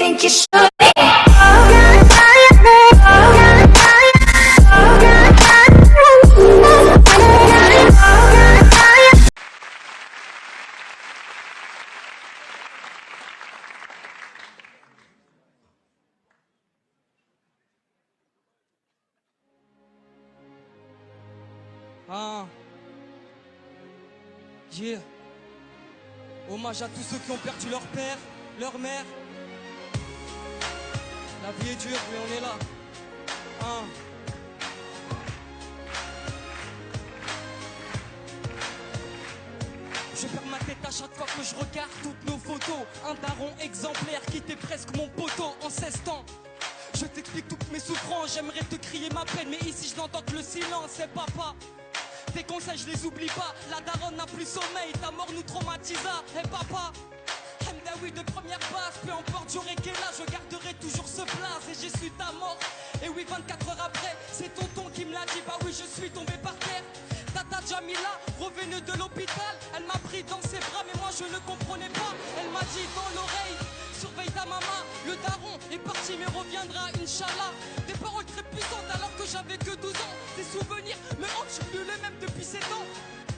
think you should. Ah. Yeah. Hommage à tous ceux qui ont perdu leur père, leur mère. La vie est dure, mais on est là. Ah. Je perds ma tête à chaque fois que je regarde toutes nos photos. Un daron exemplaire qui était presque mon poteau en 16 ans. Je t'explique toutes mes souffrances, j'aimerais te crier ma peine, mais ici je n'entends que le silence, c'est papa. Tes conseils je les oublie pas, la daronne n'a plus sommeil, ta mort nous traumatisa. Et papa, Mdawi de première base, peu importe j'aurai quel âge, je garderai toujours ce blaze et j'ai su ta mort. Et oui 24 heures après, c'est tonton qui me l'a dit, bah oui je suis tombé par terre. Tata Jamila, revenue de l'hôpital, elle m'a pris dans ses bras mais moi je ne comprenais pas. Elle m'a dit dans l'oreille, surveille ta maman, le daron est parti mais reviendra Inch'Allah. Des paroles très puissantes alors que j'avais que 12 ans. Des souvenirs me hantent, je suis plus le même depuis 7 ans.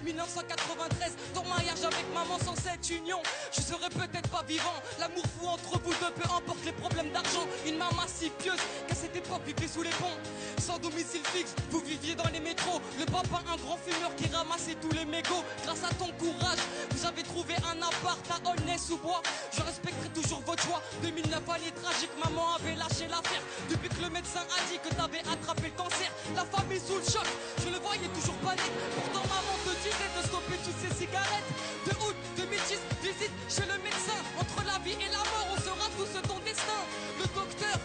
1993, ton mariage avec maman sans cette union, je serais peut-être pas vivant. L'amour fou entre vous deux, peu importe les problèmes d'argent. Une maman si pieuse qu'à cette époque vivait sous les ponts. Sans domicile fixe, vous viviez dans les métros. Le papa un grand fumeur qui ramassait tous les mégots. Grâce à ton courage, vous avez trouvé un appart à Aulnay-sous-Bois. Je respecterai toujours votre choix. 2009 année tragique, maman avait lâché l'affaire. Depuis que le médecin a dit que t'avais attrapé le cancer, la famille sous le choc, je le voyais toujours panique. Pourtant maman te disait de stopper toutes ces cigarettes. De août 2010, visite chez le médecin. Entre la vie et la mort, on sera tous ton destin. Le docteur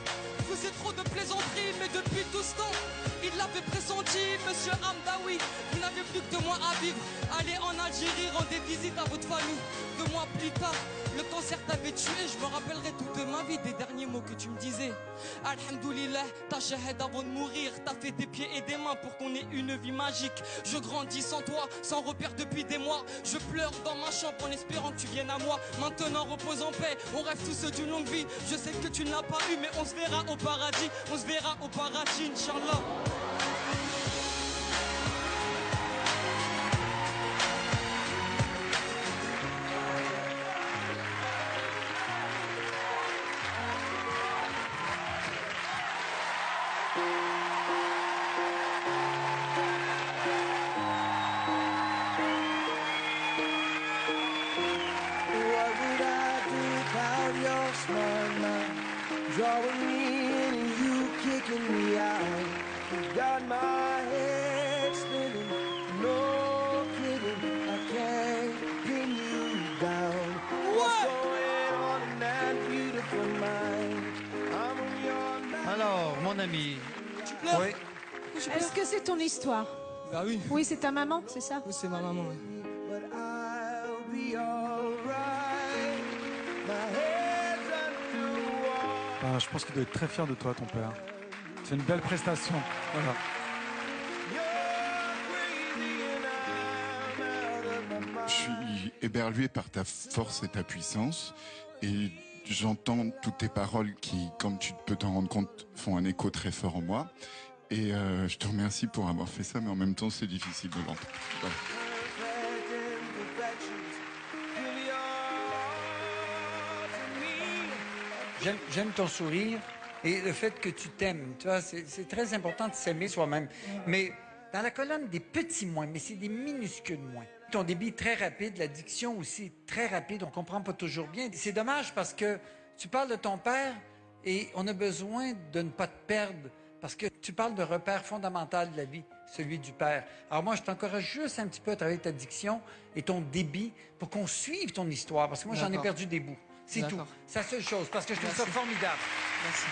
faisait trop de plaisanteries, mais depuis tout ce temps, il l'avait pressenti, monsieur Hamdaoui. Vous n'avez plus que 2 mois à vivre. Allez en Algérie, rendez visite à votre famille. 2 mois plus tard, le cancer t'avait tué. Je me rappellerai toute ma vie des derniers mots que tu me disais. Alhamdoulilah, t'as shahid avant de mourir. T'as fait des pieds et des mains pour qu'on ait une vie magique. Je grandis sans toi, sans repère depuis des mois. Je pleure dans ma chambre en espérant que tu viennes à moi. Maintenant repose en paix, on rêve tous d'une longue vie. Je sais que tu ne l'as pas eu, mais on se verra au paradis. On se verra au paradis, Inch'Allah. Drawing me in and you kicking me out. You got my head spinning, no kidding. I can't pin you down. What's going on in that beautiful mind? I'm on your mind. Alors, mon ami. Tu pleures? Oui. Est-ce que c'est ton histoire? Bah oui. Oui, c'est ta maman, c'est ça? Oui, c'est ma maman. Ouais. But I'll be alright. My head's underwater. Je pense qu'il doit être très fier de toi, ton père. C'est une belle prestation. Voilà. Je suis éberlué par ta force et ta puissance. Et j'entends toutes tes paroles qui, comme tu peux t'en rendre compte, font un écho très fort en moi. Et je te remercie pour avoir fait ça, mais en même temps, c'est difficile de l'entendre. Voilà. J'aime ton sourire et le fait que tu t'aimes. Tu vois, c'est très important de s'aimer soi-même. Mais dans la colonne des petits moins, mais c'est des minuscules moins. Ton débit est très rapide, la diction aussi est très rapide, on comprend pas toujours bien. C'est dommage parce que tu parles de ton père et on a besoin de ne pas te perdre parce que tu parles de repère fondamental de la vie, celui du père. Alors moi, je t'encourage juste un petit peu à travailler ta diction et ton débit pour qu'on suive ton histoire parce que moi, j'en ai perdu des bouts. C'est tout. C'est la seule chose, parce que je trouve ça formidable. Merci.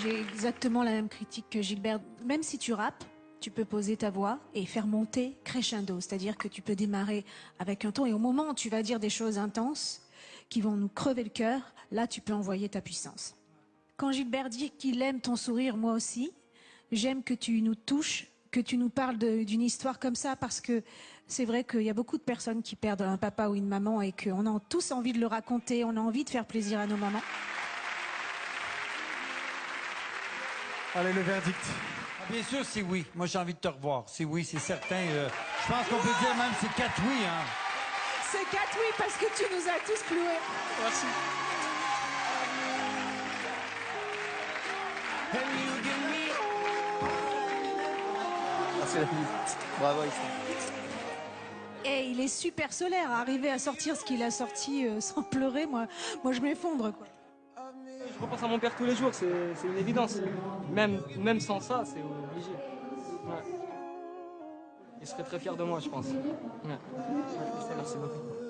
J'ai exactement la même critique que Gilbert. Même si tu rappes, tu peux poser ta voix et faire monter crescendo. C'est-à-dire que tu peux démarrer avec un ton et au moment où tu vas dire des choses intenses qui vont nous crever le cœur, là, tu peux envoyer ta puissance. Quand Gilbert dit qu'il aime ton sourire, moi aussi, j'aime que tu nous touches que tu nous parles d'une histoire comme ça, parce que c'est vrai qu'il y a beaucoup de personnes qui perdent un papa ou une maman et qu'on a tous envie de le raconter, on a envie de faire plaisir à nos mamans. Allez, le verdict. Bien sûr, c'est oui. Moi, j'ai envie de te revoir. C'est oui, c'est certain. Je pense qu'on peut dire même c'est 4 oui. Hein. C'est 4 oui parce que tu nous as tous cloués. Merci. Merci la fille. Bravo Issa. Et il est super solaire, arriver à sortir ce qu'il a sorti sans pleurer, moi je m'effondre, quoi. Je repense à mon père tous les jours, c'est une évidence. Même sans ça, c'est obligé. Ouais. Il serait très fier de moi, je pense. Ouais. Merci beaucoup.